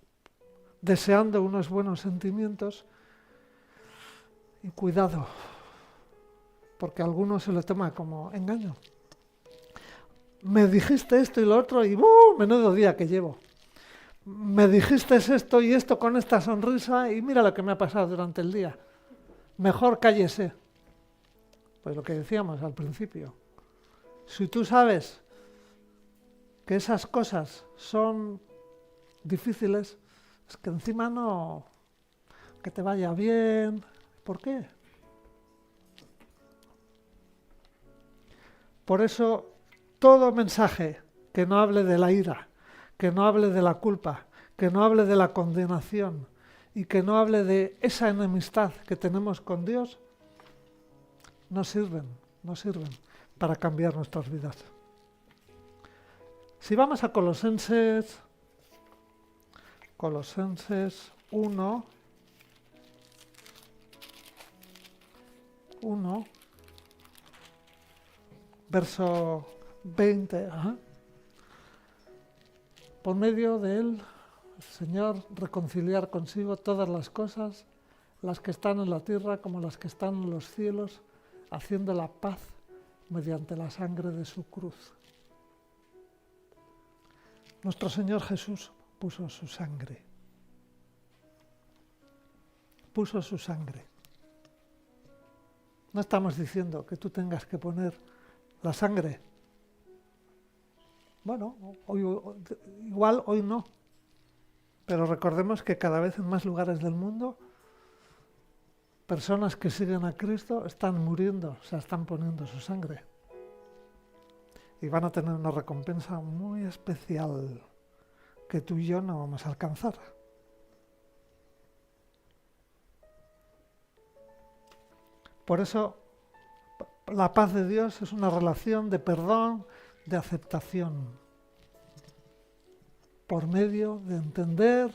deseando unos buenos sentimientos y cuidado, porque a algunos se lo toma como engaño. Me dijiste esto y lo otro y menudo día que llevo. Me dijiste esto y esto con esta sonrisa y mira lo que me ha pasado durante el día. Mejor cállese. Pues lo que decíamos al principio. Si tú sabes que esas cosas son difíciles, es que encima no, que te vaya bien. ¿Por qué? Por eso, todo mensaje que no hable de la ira, que no hable de la culpa, que no hable de la condenación y que no hable de esa enemistad que tenemos con Dios, no sirven para cambiar nuestras vidas. Si vamos a Colosenses 1, verso 20, por medio de él, el Señor, reconciliar consigo todas las cosas, las que están en la tierra como las que están en los cielos, haciendo la paz mediante la sangre de su cruz. Nuestro Señor Jesús puso su sangre. No estamos diciendo que tú tengas que poner la sangre. Bueno, igual hoy no. Pero recordemos que cada vez en más lugares del mundo, personas que siguen a Cristo están muriendo, están poniendo su sangre. Y van a tener una recompensa muy especial que tú y yo no vamos a alcanzar. Por eso, la paz de Dios es una relación de perdón, de aceptación, por medio de entender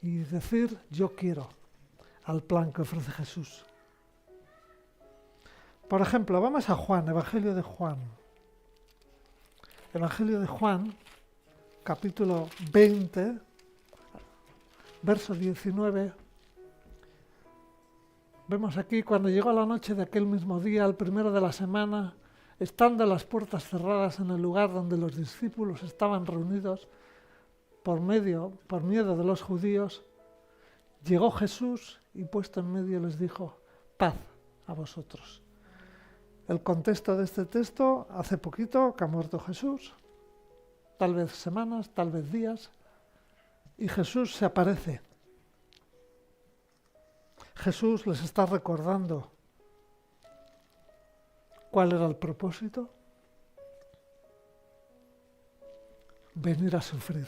y decir yo quiero al plan que ofrece Jesús. Por ejemplo, vamos a Juan, Evangelio de Juan. Evangelio de Juan, capítulo 20, verso 19. Vemos aquí, cuando llegó la noche de aquel mismo día, el primero de la semana, estando las puertas cerradas en el lugar donde los discípulos estaban reunidos, por miedo de los judíos, llegó Jesús y puesto en medio les dijo, paz a vosotros. El contexto de este texto, hace poquito que ha muerto Jesús, tal vez semanas, tal vez días, y Jesús se aparece. Jesús les está recordando cuál era el propósito. venir a sufrir.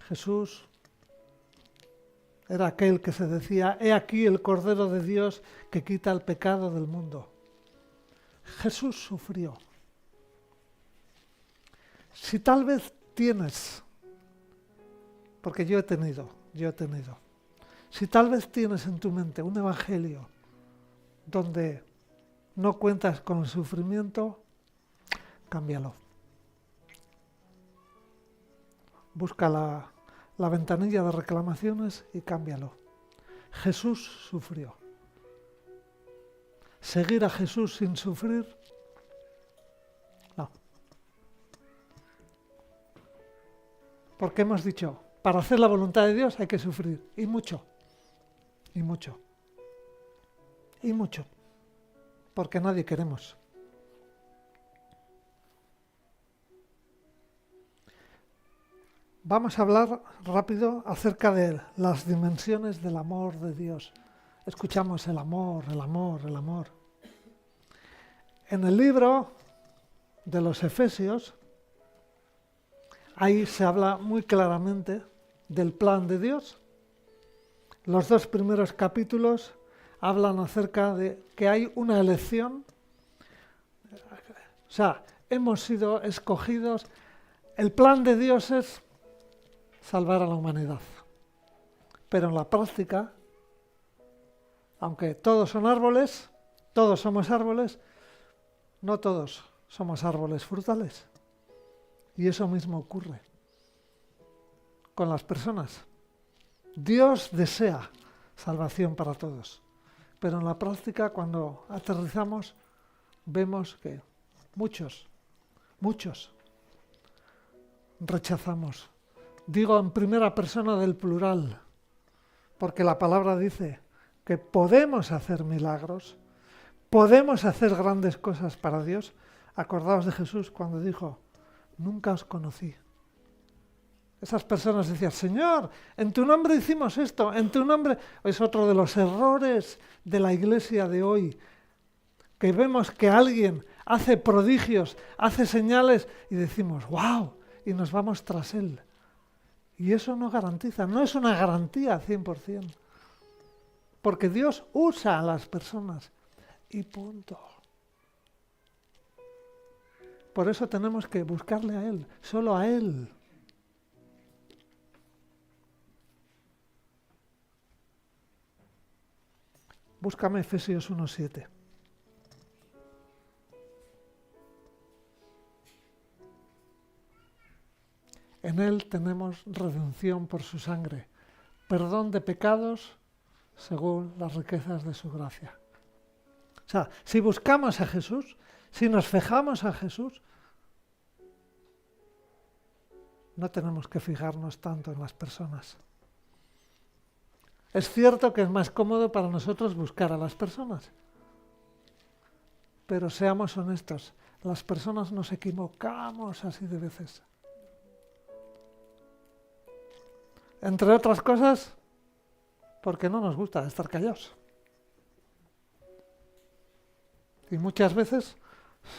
Jesús era aquel que se decía, he aquí el Cordero de Dios que quita el pecado del mundo. Jesús sufrió. Si tal vez tienes, porque yo he tenido, si tal vez tienes en tu mente un evangelio donde no cuentas con el sufrimiento, cámbialo. Busca la ventanilla de reclamaciones y cámbialo. Jesús sufrió. ¿Seguir a Jesús sin sufrir? No. Porque hemos dicho, para hacer la voluntad de Dios hay que sufrir. Y mucho. Y mucho. Y mucho. Porque nadie queremos. Vamos a hablar rápido acerca de las dimensiones del amor de Dios. Escuchamos el amor, el amor, el amor. En el libro de los Efesios, ahí se habla muy claramente del plan de Dios. Los 2 primeros capítulos hablan acerca de que hay una elección. O sea, hemos sido escogidos. El plan de Dios es salvar a la humanidad. Pero en la práctica, aunque todos son árboles, todos somos árboles, no todos somos árboles frutales. Y eso mismo ocurre con las personas. Dios desea salvación para todos, pero en la práctica, cuando aterrizamos, vemos que muchos rechazamos. Digo en primera persona del plural, porque la palabra dice que podemos hacer milagros, podemos hacer grandes cosas para Dios. Acordaos de Jesús cuando dijo, nunca os conocí. Esas personas decían, Señor, en tu nombre hicimos esto, en tu nombre. Es otro de los errores de la iglesia de hoy, que vemos que alguien hace prodigios, hace señales y decimos, wow, y nos vamos tras él. Y eso no garantiza, no es una garantía 100%. Porque Dios usa a las personas y punto. Por eso tenemos que buscarle a Él, solo a Él. Búscame Efesios 1:7. En Él tenemos redención por su sangre, perdón de pecados según las riquezas de su gracia. O sea, si buscamos a Jesús, si nos fijamos a Jesús, no tenemos que fijarnos tanto en las personas. Es cierto que es más cómodo para nosotros buscar a las personas, pero seamos honestos, las personas nos equivocamos así de veces. Entre otras cosas, porque no nos gusta estar callados. Y muchas veces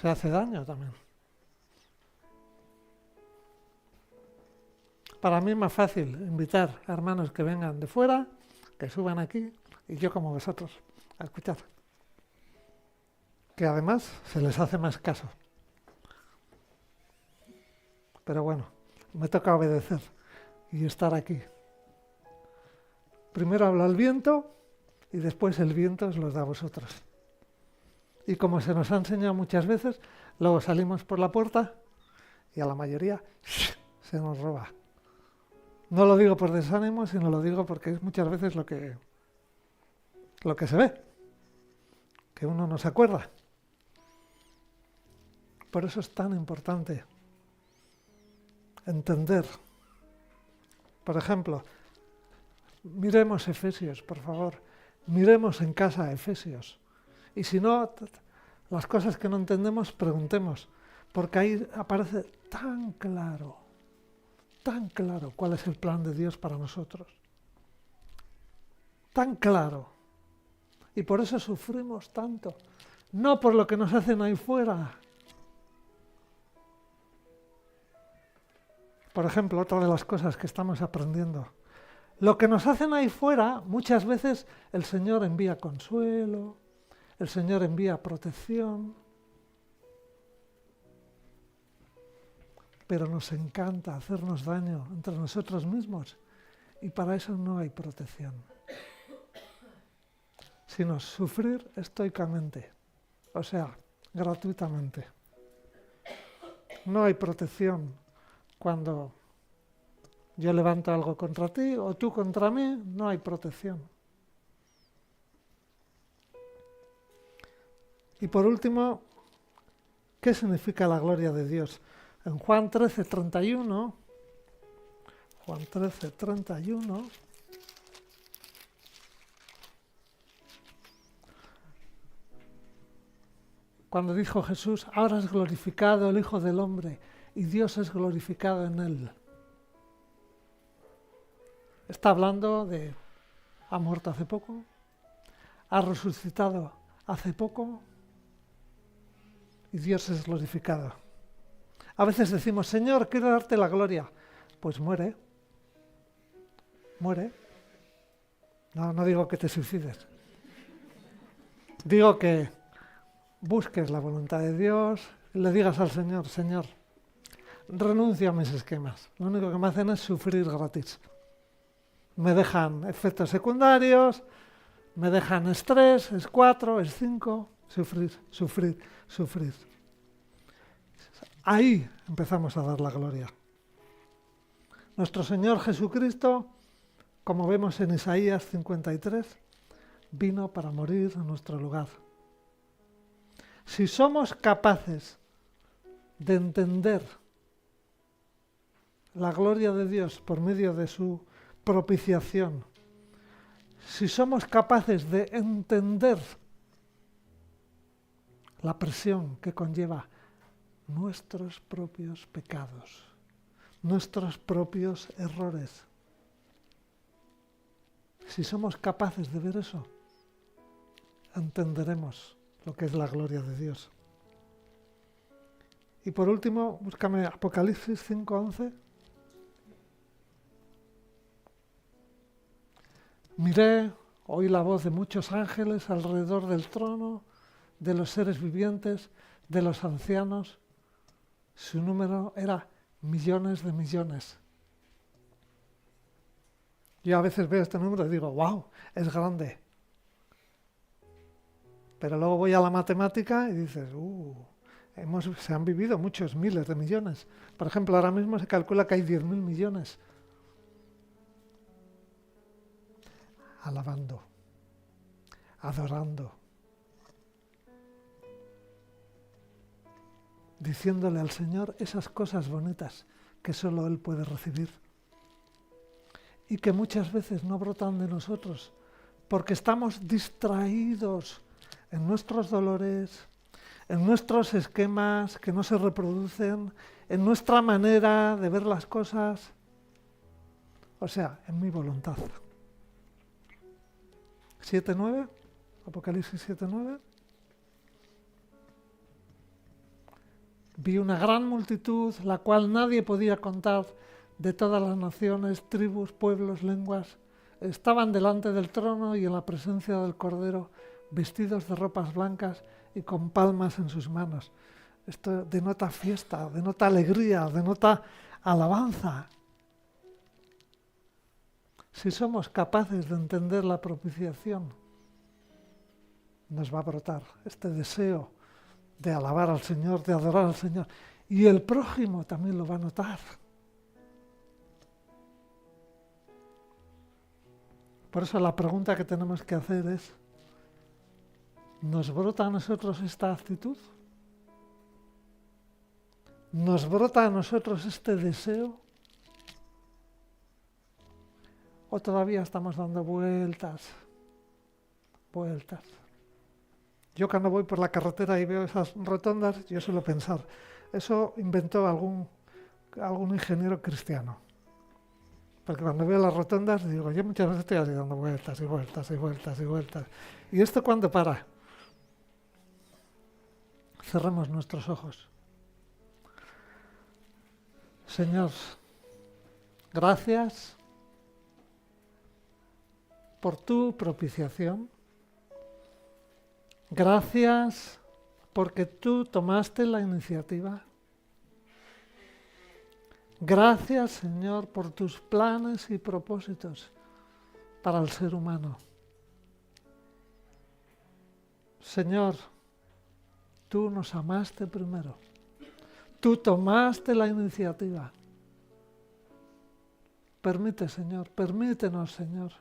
se hace daño también. Para mí es más fácil invitar a hermanos que vengan de fuera, que suban aquí, y yo como vosotros, a escuchar. Que además se les hace más caso. Pero bueno, me toca obedecer y estar aquí. Primero habla el viento y después el viento os los da a vosotros. Y como se nos ha enseñado muchas veces, luego salimos por la puerta y a la mayoría se nos roba. No lo digo por desánimo, sino lo digo porque es muchas veces lo que se ve, que uno no se acuerda. Por eso es tan importante entender. Por ejemplo, miremos Efesios, por favor. Miremos en casa Efesios. Y si no, las cosas que no entendemos, preguntemos. Porque ahí aparece tan claro cuál es el plan de Dios para nosotros. Tan claro. Y por eso sufrimos tanto. No por lo que nos hacen ahí fuera, Por ejemplo, otra de las cosas que estamos aprendiendo. Lo que nos hacen ahí fuera, muchas veces el Señor envía consuelo, el Señor envía protección, pero nos encanta hacernos daño entre nosotros mismos y para eso no hay protección, sino sufrir estoicamente, o sea, gratuitamente. No hay protección cuando yo levanto algo contra ti o tú contra mí, no hay protección. Y por último, ¿qué significa la gloria de Dios? En Juan 13:31, cuando dijo Jesús, ahora es glorificado el Hijo del Hombre y Dios es glorificado en él. Está hablando de, ha muerto hace poco, ha resucitado hace poco y Dios es glorificado. A veces decimos, Señor, quiero darte la gloria. Pues muere. No digo que te suicides. Digo que busques la voluntad de Dios y le digas al Señor, Señor, renuncio a mis esquemas. Lo único que me hacen es sufrir gratis. Me dejan efectos secundarios, me dejan estrés, es 4, es 5, sufrir. Ahí empezamos a dar la gloria. Nuestro Señor Jesucristo, como vemos en Isaías 53, vino para morir en nuestro lugar. Si somos capaces de entender la gloria de Dios por medio de su propiciación, si somos capaces de entender la presión que conlleva nuestros propios pecados, nuestros propios errores, si somos capaces de ver eso, entenderemos lo que es la gloria de Dios. Y por último, búscame Apocalipsis 5:11. Miré, oí la voz de muchos ángeles alrededor del trono, de los seres vivientes, de los ancianos. Su número era millones de millones. Yo a veces veo este número y digo, wow, es grande. Pero luego voy a la matemática y dices, se han vivido muchos miles de millones. Por ejemplo, ahora mismo se calcula que hay 10.000 millones. Alabando, adorando, diciéndole al Señor esas cosas bonitas que solo Él puede recibir y que muchas veces no brotan de nosotros porque estamos distraídos en nuestros dolores, en nuestros esquemas que no se reproducen, en nuestra manera de ver las cosas, o sea, en mi voluntad. 7:9, Apocalipsis 7:9. Vi una gran multitud, la cual nadie podía contar, de todas las naciones, tribus, pueblos, lenguas. Estaban delante del trono y en la presencia del Cordero, vestidos de ropas blancas y con palmas en sus manos. Esto denota fiesta, denota alegría, denota alabanza. Si somos capaces de entender la propiciación, nos va a brotar este deseo de alabar al Señor, de adorar al Señor. Y el prójimo también lo va a notar. Por eso la pregunta que tenemos que hacer es, ¿nos brota a nosotros esta actitud? ¿Nos brota a nosotros este deseo? ¿O todavía estamos dando vueltas? Yo cuando voy por la carretera y veo esas rotondas, yo suelo pensar, eso inventó algún ingeniero cristiano. Porque cuando veo las rotondas, digo, yo muchas veces estoy así dando vueltas. ¿Y esto cuándo para? Cerremos nuestros ojos. Señor, Gracias por tu propiciación. Gracias porque tú tomaste la iniciativa. Gracias, Señor, por tus planes y propósitos para el ser humano. Señor, tú nos amaste primero. Tú tomaste la iniciativa. Permítenos, Señor,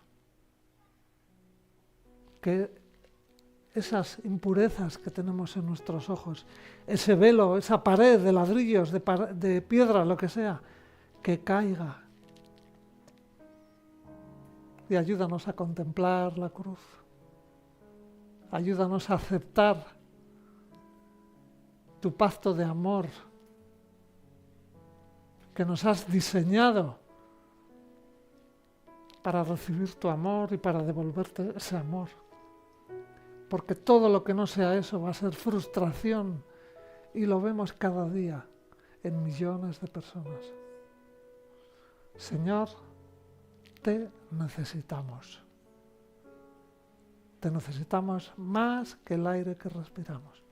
que esas impurezas que tenemos en nuestros ojos, ese velo, esa pared de ladrillos, de piedra, lo que sea, que caiga. Y ayúdanos a contemplar la cruz. Ayúdanos a aceptar tu pacto de amor que nos has diseñado para recibir tu amor y para devolverte ese amor. Porque todo lo que no sea eso va a ser frustración y lo vemos cada día en millones de personas. Señor, te necesitamos. Te necesitamos más que el aire que respiramos.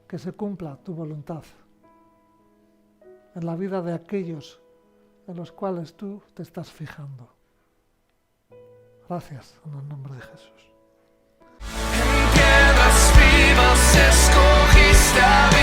Que se cumpla tu voluntad en la vida de aquellos en los cuales tú te estás fijando. Gracias en el nombre de Jesús. En piedras vivas escogiste